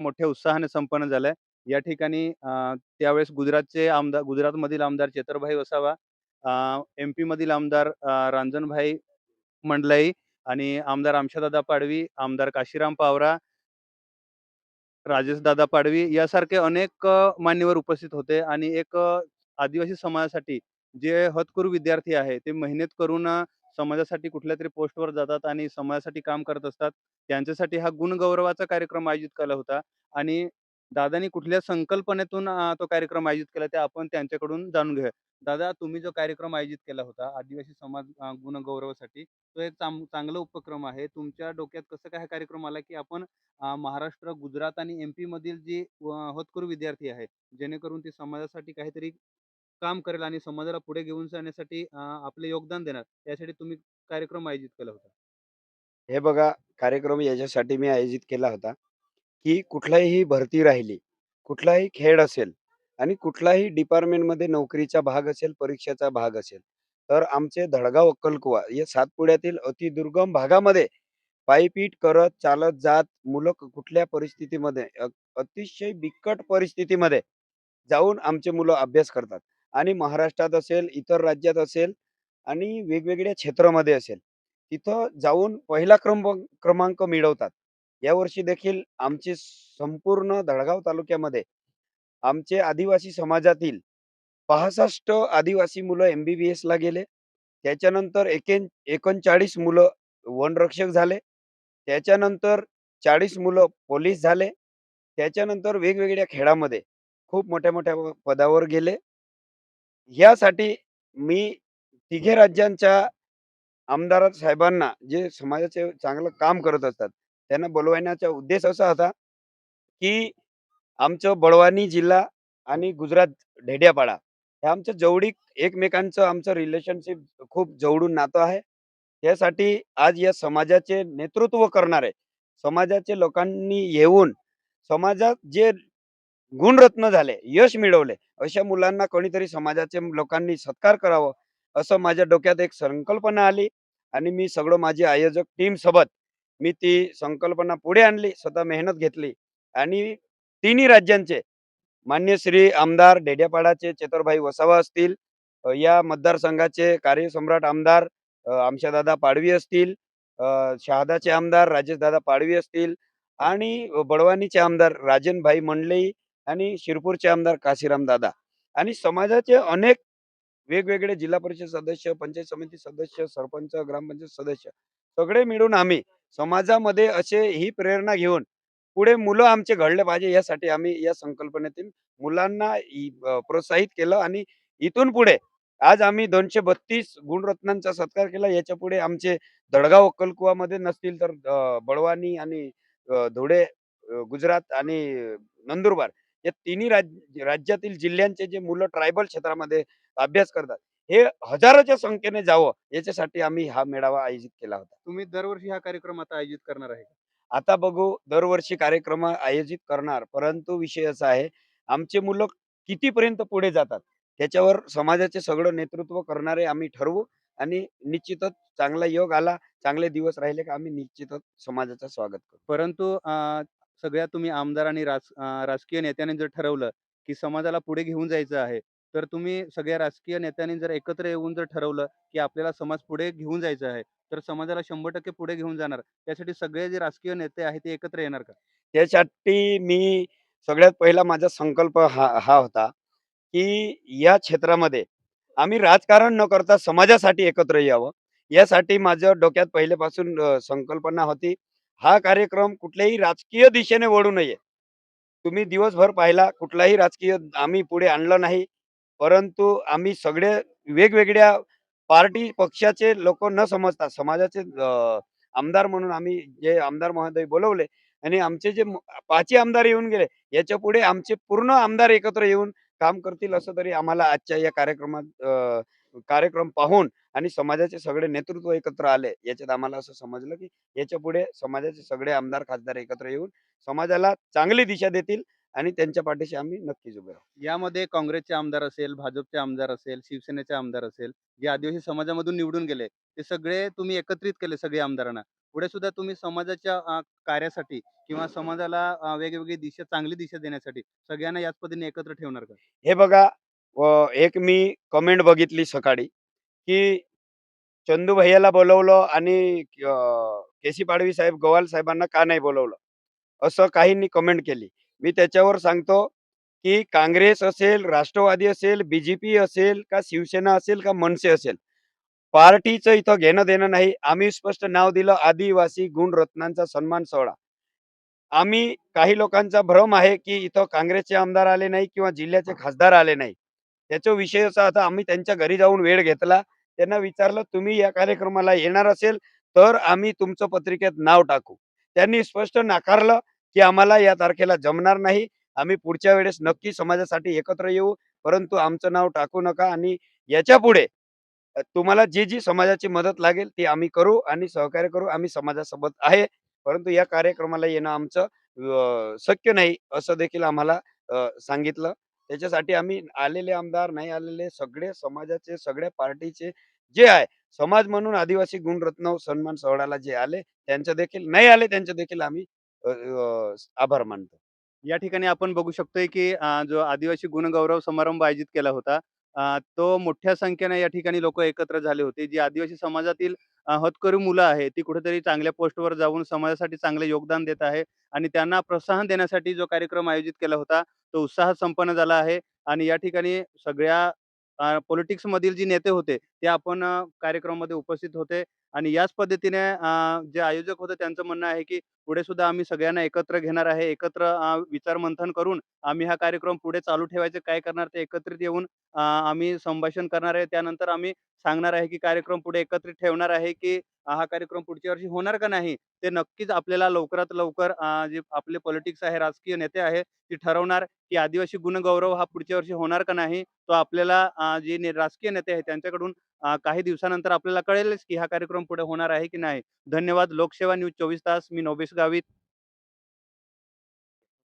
मोठ्या उत्साहाने संपन्न झालाय. या ठिकाणी त्यावेळेस गुजरातमधील आमदार चेतरभाई वसावा, एम-पीमधील आमदार रांजणभाई मंडलई आणि आमदार आमशादादा पाडवी, आमदार काशीराम पावरा, राजेशदादा पाडवी यासारखे अनेक मान्यवर उपस्थित होते आणि एक आदिवासी समाजासाठी जे होतकरू विद्यार्थी आहे, ते मेहनत करून समाजासाठी कुठल्यातरी पोस्टवर जातात आणि समाजासाठी काम करत असतात. त्यांच्यासाठी हा गुणगौरवाचा कार्यक्रम आयोजित केला होता आणि दादांनी कुठल्या संकल्पनेतून तो कार्यक्रम आयोजित केला ते आपण त्यांच्याकडून जाणून घेऊया. दादा, तुम्ही जो कार्यक्रम आयोजित केला होता आदिवासी समाज गुणगौरवासाठी, तो एक चांगला उपक्रम आहे. तुमच्या डोक्यात कसं काय हा कार्यक्रम आला, की आपण महाराष्ट्र, गुजरात आणि एम-पीमधील जी होतकरू विद्यार्थी आहे, जेणेकरून ते समाजासाठी काहीतरी काम करेल आणि समाजाला पुढे घेऊन जाण्यासाठी आपले योगदान देणार, यासाठी तुम्ही कार्यक्रम आयोजित केला होता. हे बघा, कार्यक्रम याच्यासाठी मी आयोजित केला होता, की कुठलाही भरती राहिली, कुठलाही खेळ असेल आणि कुठलाही डिपार्टमेंटमध्ये नोकरीचा भाग असेल, परीक्षेचा भाग असेल, तर आमचे धडगाव, अक्कलकुवा या सातपुड्यातील अतिदुर्गम भागामध्ये पायपीट करत, चालत जात मुलं कुठल्या परिस्थितीमध्ये अतिशय बिकट परिस्थितीमध्ये जाऊन आमचे मुलं अभ्यास करतात आणि महाराष्ट्रात असेल, इतर राज्यात असेल आणि वेगवेगळ्या क्षेत्रामध्ये असेल, तिथं जाऊन पहिला क्रमांक मिळवतात. यावर्षी देखील आमचे संपूर्ण धडगाव तालुक्यामध्ये आमचे आदिवासी समाजातील 65 आदिवासी मुलं एम-बी-बी-एसला गेले. त्याच्यानंतर 39 मुलं वनरक्षक झाले. त्याच्यानंतर 40 मुलं पोलीस झाले. त्याच्यानंतर वेगवेगळ्या खेळामध्ये खूप मोठ्या-मोठ्या पदावर गेले. यासाठी मी तिघे राज्यांच्या आमदार साहेबांना, जे समाजाचे चांगलं काम करत असतात, त्यांना बोलवण्याचा उद्देश असा होता, की आमचं बळवानी जिल्हा आणि गुजरात ढेड्यापाडा हे आमचं जवळीक एकमेकांचं आमचं रिलेशनशिप खूप जवळून नातं आहे. त्यासाठी आज या समाजाचे नेतृत्व करणारे, समाजाचे लोकांनी येऊन समाजात जे गुणरत्न झाले, यश मिळवले, अशा मुलांना कोणीतरी समाजाचे लोकांनी सत्कार करावं, असं माझ्या डोक्यात एक संकल्पना आली आणि मी सगळं माझी आयोजक टीमसोबत मी ती संकल्पना पुढे आणली. स्वतः मेहनत घेतली आणि तिन्ही राज्यांचे मान्य श्री आमदार डेड्यापाडाचे चेतरभाई वसावा असतील, या मतदारसंघाचे कार्यसम्राट आमदार आमशादादा पाडवी असतील, शहादाचे आमदार राजेशदादा पाडवी असतील आणि बळवानीचे आमदार राजनभाई मंडलई आणि शिरपूरचे आमदार काशीराम दादा आणि समाजाचे अनेक वेगवेगळे जिल्हा परिषद सदस्य, पंचायत समिती सदस्य, सरपंच, ग्रामपंचायत सदस्य सगळे मिळून आम्ही समाजामध्ये असे ही प्रेरणा घेऊन पुढे मुलं आमचे घडले पाहिजे यासाठी आम्ही या संकल्पनेतून मुलांना प्रोत्साहित केलं आणि इथून पुढे आज आम्ही 232 गुणरत्नांचा सत्कार केला. याच्यापुढे आमचे दडगाव, अक्कलकुवामध्ये नसतील तर बळवानी आणि धुळे, गुजरात आणि नंदुरबार या तिन्ही राज्यातील जिल्ह्यांचे जे मुलं ट्रायबल क्षेत्रामध्ये अभ्यास करतात, हे हजारोच्या संख्येने जावं याच्यासाठी आम्ही हा मेळावा आयोजित केला होता. तुम्ही दरवर्षी हा कार्यक्रम आता आयोजित करणार आहे का? आता बघू, दरवर्षी कार्यक्रम आयोजित करणार, परंतु विषय असा आहे, आमचे मुलं कितीपर्यंत पुढे जातात, त्याच्यावर समाजाचे सगळं नेतृत्व करणारे आम्ही ठरवू आणि निश्चितच चांगला योग आला, चांगले दिवस राहिले का आम्ही निश्चितच समाजाचं स्वागत करू. परंतु सगळ्या तुम्ही आमदार आणि राजकीय नेत्यांनी जर ठरवलं, की समाजाला पुढे घेऊन जायचं आहे, तर तुम्ही सगळ्या राजकीय नेत्यांनी जर एकत्र येऊन जर ठरवलं, की आपल्याला समाज पुढे घेऊन जायचं आहे, तर समाजाला 100% पुढे घेऊन जाणार. त्यासाठी सगळे जे राजकीय नेते आहेत ते एकत्र येणार का? त्यासाठी मी सगळ्यात पहिला माझा संकल्प हा हा होता, की या क्षेत्रामध्ये आम्ही राजकारण न करता समाजासाठी एकत्र यावं. यासाठी माझ्या डोक्यात पहिल्यापासून संकल्पना होती. हा कार्यक्रम कुठल्याही राजकीय दिशेने वळू नये. तुम्ही दिवसभर पाहिला, कुठलाही राजकीय आम्ही पुढे आणलं नाही. परंतु आम्ही सगळे वेगवेगळ्या पार्टी पक्षाचे लोकं न समजता समाजाचे आमदार म्हणून आम्ही जे आमदार महोदय बोलवले आणि आमचे जे 5ही आमदार येऊन गेले, याच्यापुढे आमचे पूर्ण आमदार एकत्र येऊन काम करतील असं तरी आम्हाला आजच्या या कार्यक्रमात कार्यक्रम पाहून आणि समाजाचे सगळे नेतृत्व एकत्र आले. याच्यात आम्हाला असं समजलं, की याच्यापुढे समाजाचे सगळे आमदार, खासदार एकत्र येऊन समाजाला चांगली दिशा देतील आणि त्यांच्या पाठीशी आम्ही नक्कीच उभे राहू. यामध्ये काँग्रेसचे आमदार असेल, भाजपचे आमदार असेल, शिवसेनेचे आमदार असेल, जे आदिवासी समाजामधून निवडून गेले, ते सगळे तुम्ही एकत्रित केले सगळे आमदारांना. पुढे सुद्धा तुम्ही समाजाच्या कार्यासाठी किंवा समाजाला वेगवेगळी दिशा, चांगली दिशा देण्यासाठी सगळ्यांना याच पद्धतीने एकत्र ठेवणार का? हे बघा, एक मी कमेंट बघितली सकाळी, की चंदू भैयाला बोलवलं आणि केसी पाडवी साहेब, गवाल साहेबांना का नाही बोलवलं? असं काहींनी कमेंट केली. मी त्याच्यावर सांगतो, की काँग्रेस असेल, राष्ट्रवादी असेल, बी असेल, का शिवसेना असेल, का मनसे असेल, पार्टीचं इथं घेणं-देणं नाही. आम्ही स्पष्ट नाव दिलं आदिवासी गुणरत्नांचा सन्मान सोहळा. आम्ही काही लोकांचा भ्रम आहे, की इथं काँग्रेसचे आमदार आले नाही किंवा जिल्ह्याचे खासदार आले नाही. त्याचा विषय असा होता, आम्ही त्यांच्या घरी जाऊन वेळ घेतला. त्यांना विचारलं, "तुम्ही या कार्यक्रमाला येणार असेल, तर आम्ही तुमचं पत्रिकेत नाव टाकू." त्यांनी स्पष्ट नाकारलं, की "आम्हाला या तारखेला जमणार नाही. आम्ही पुढच्या वेळेस नक्की समाजासाठी एकत्र येऊ, परंतु आमचं नाव टाकू नका आणि याच्यापुढे तुम्हाला जी समाजाची मदत लागेल ती आम्ही करू आणि सहकार्य करू. आम्ही समाजासोबत आहे. परंतु या कार्यक्रमाला येणं आमचं शक्य नाही." असं देखील आम्हाला सांगितलं. त्याच्यासाठी आम्ही आलेले आमदार, नाही आलेले सगळे समाजाचे, सगळ्या पार्टीचे जे आहे, समाज म्हणून आदिवासी गुणरत्न सन्मान सोहळ्याला जे आले, त्यांचं देखील नाही आले, त्यांचे देखील आम्ही आभार मानतो. या ठिकाणी आपण बघू शकतोय, की जो आदिवासी गुणगौरव समारंभ आयोजित केला होता. तो मोठ्या संख्येने या ठिकाणी लोकं एकत्र झाले होते. जी आदिवासी समाजातील होतकरू मुलं आहेत, ती कुठेतरी चांगल्या पोस्टवर जाऊन समाजासाठी चांगले योगदान देत आहे आणि त्यांना प्रोत्साहन देण्यासाठी जो कार्यक्रम आयोजित केला होता, तो उत्साहात संपन्न झाला आहे आणि या ठिकाणी सगळ्या पॉलिटिक्समधील जे नेते होते, ते आपण कार्यक्रमामध्ये उपस्थित होते आणि याच पद्धतीने जे आयोजक होते त्यांचं म्हणणं आहे, की पुढे सुद्धा आम्ही सगळ्यांना एकत्र घेणार आहे. एकत्र विचार मंथन करून आम्ही हा कार्यक्रम पुढे चालू ठेवायचे काय करणार ते एकत्रित येऊन आम्ही संभाषण करणार आहे. त्यानंतर आम्ही सांगणार आहे, की कार्यक्रम पुढे एकत्रित ठेवणार आहे, की हा कार्यक्रम पुढच्या वर्षी होणार का नाही? ते नक्कीच आपल्याला लवकरात लवकर जे आपले पॉलिटिक्स आहे, राजकीय नेते आहे, ते ठरवणार, की आदिवासी गुणगौरव हा पुढच्या वर्षी होणार का नाही? तो आपल्याला जे राजकीय नेते आहेत त्यांच्याकडून काही दिवसानंतर आपल्याला कळेलच, की हा कार्यक्रम पुढे होणार आहे की नाही. धन्यवाद. लोकसेवा न्यूज 24 तास. मी नववेश गावित.